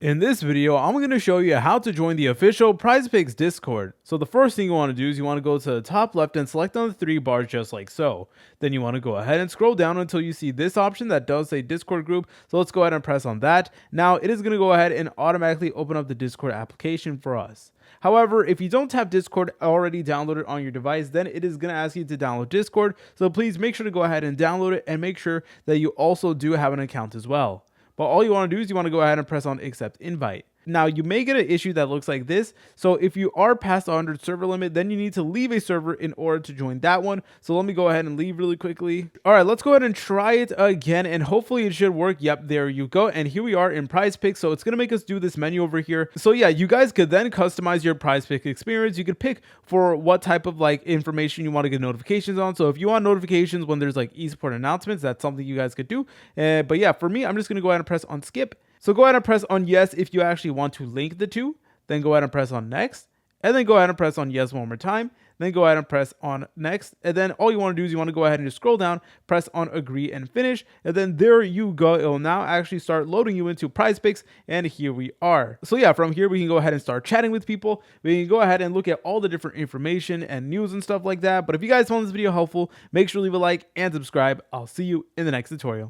In this video, I'm going to show you how to join the official Prizepicks Discord. So the first thing you want to do is you want to go to the top left and select on the three bars just like so. Then you want to go ahead and scroll down until you see this option that does say Discord group. So let's go ahead and press on that. Now it is going to go ahead and automatically open up the Discord application for us. However, if you don't have Discord already downloaded on your device, then it is going to ask you to download Discord. So please make sure to go ahead and download it and make sure that you also do have an account as well. But all you want to do is you want to go ahead and press on accept invite. Now you may get an issue that looks like this. So if you are past the 100 server limit, then you need to leave a server in order to join that one. So let me go ahead and leave really quickly. All right, let's go ahead and try it again and hopefully it should work. Yep, there you go. And here we are in Prizepicks. So it's going to make us do this menu over here. So yeah, you guys could then customize your Prizepicks experience. You could pick for what type of like information you want to get notifications on. So if you want notifications when there's like eSport announcements, that's something you guys could do. But yeah, for me, I'm just going to go ahead and press on skip. So go ahead and press on yes if you actually want to link the two. Then go ahead and press on next. And then go ahead and press on yes one more time. Then go ahead and press on next. And then all you want to do is you want to go ahead and just scroll down, press on agree and finish. And then there you go. It will now actually start loading you into Prizepicks. And here we are. So yeah, from here we can go ahead and start chatting with people. We can go ahead and look at all the different information and news and stuff like that. But if you guys found this video helpful, make sure to leave a like and subscribe. I'll see you in the next tutorial.